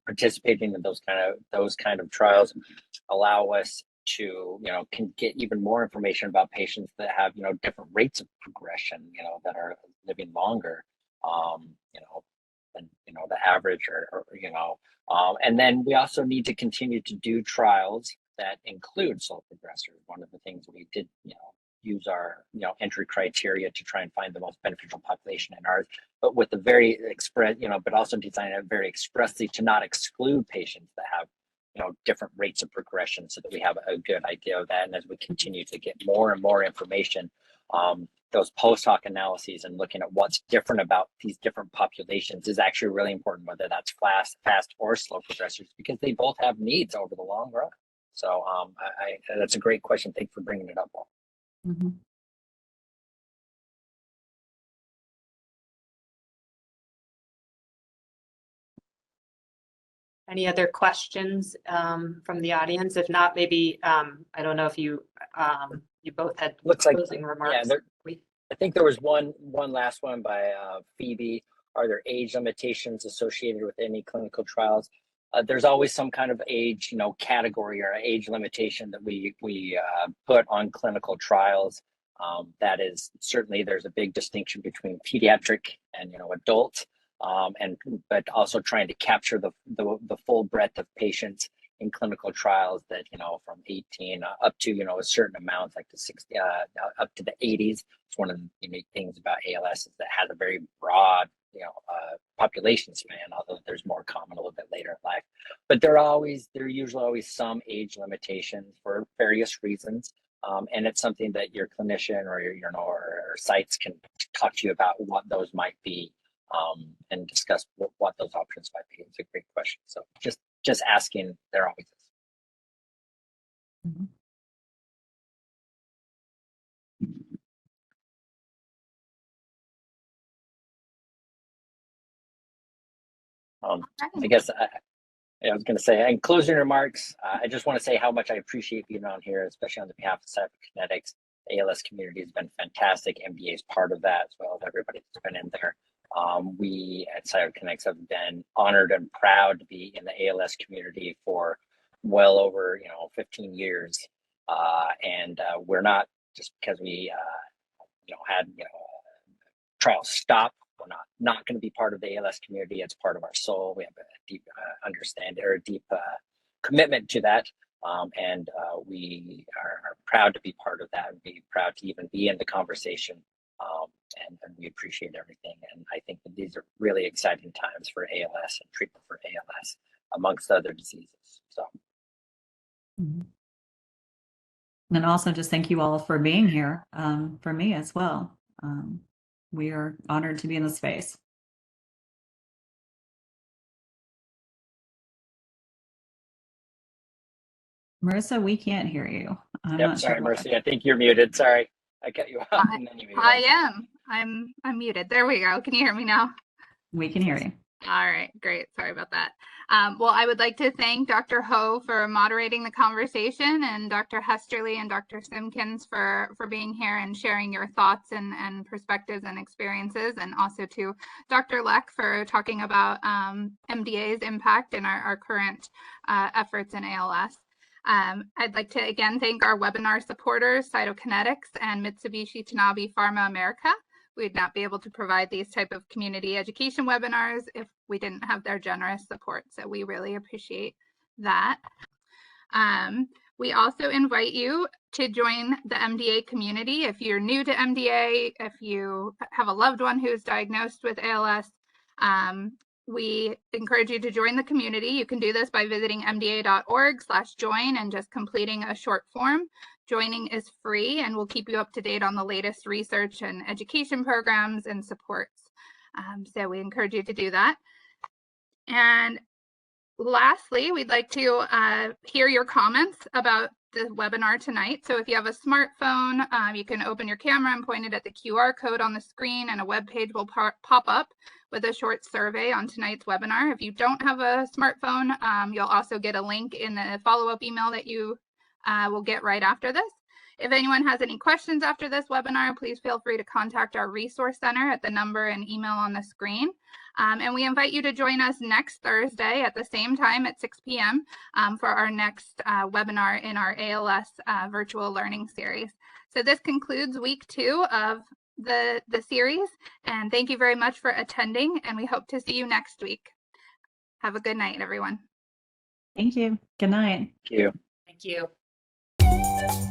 participating in those kind of trials allow us to, can get even more information about patients that have, different rates of progression, that are living longer, than, the average and then we also need to continue to do trials that include slow progressors. One of the things we did, use our, entry criteria to try and find the most beneficial population in ours, but with the very but also design it very expressly to not exclude patients that have, different rates of progression, so that we have a good idea of that. And as we continue to get more and more information, those post hoc analyses and looking at what's different about these different populations is actually really important, whether that's fast or slow progressors, because they both have needs over the long run. So that's a great question. Thanks for bringing it up, Paul. Mm-hmm. Any other questions from the audience? If not, maybe I don't know if you both had closing remarks. Yeah, I think there was one last one by Phoebe. Are there age limitations associated with any clinical trials? There's always some kind of age, category or age limitation that we put on clinical trials. That is certainly, there's a big distinction between pediatric and adult. But also trying to capture the full breadth of patients in clinical trials that, from 18 up to, a certain amount, like the 60, up to the 80s. It's one of the unique things about ALS is that it has a very broad, population span, although there's more common a little bit later in life. But there are usually always some age limitations for various reasons. And it's something that your clinician or or sites can talk to you about what those might be. And discuss what those options might be. It's a great question. So just asking, there always is. I guess I was going to say, in closing remarks, I just want to say how much I appreciate being on here, especially on behalf of Cytokinetics. The ALS community has been fantastic. MDA is part of that, as well as everybody that's been in there. We at Cytokinetics have been honored and proud to be in the ALS community for well over 15 years, and we're not just because we had trials stop. We're not going to be part of the ALS community. It's part of our soul. We have a deep understanding or a deep commitment to that, and we are proud to be part of that and be proud to even be in the conversation. And we appreciate everything. And I think that these are really exciting times for ALS and treatment for ALS, amongst other diseases. So. And also just thank you all for being here, for me as well. We are honored to be in the space. Marissa, we can't hear you. I'm not sorry, sure Mercy. I think you're muted. Sorry. I cut you off. I am. I'm muted. There we go. Can you hear me now? We can hear you. All right, great. Sorry about that. Well, I would like to thank Dr. Ho for moderating the conversation, and Dr. Hesterly and Dr. Simpkins for being here and sharing your thoughts and perspectives and experiences, and also to Dr. Leck for talking about MDA's impact in our current efforts in ALS. I'd like to again thank our webinar supporters, Cytokinetics and Mitsubishi Tanabe Pharma America. We'd not be able to provide these type of community education webinars if we didn't have their generous support. So we really appreciate that. We also invite you to join the MDA community. If you're new to MDA, if you have a loved one who's diagnosed with ALS, we encourage you to join the community. You can do this by visiting mda.org/join and just completing a short form. Joining is free, and we'll keep you up to date on the latest research and education programs and supports. So we encourage you to do that. And lastly, we'd like to hear your comments about the webinar tonight. So if you have a smartphone, you can open your camera and point it at the QR code on the screen, and a web page will pop up with a short survey on tonight's webinar. If you don't have a smartphone, you'll also get a link in the follow-up email that you will get right after this. If anyone has any questions after this webinar, please feel free to contact our resource center at the number and email on the screen. And we invite you to join us next Thursday at the same time at 6 p.m. For our next webinar in our ALS virtual learning series. So this concludes week 2 of the series, and thank you very much for attending, and we hope to see you next week. Have a good night, everyone. Thank you. Good night. Thank you. Thank you.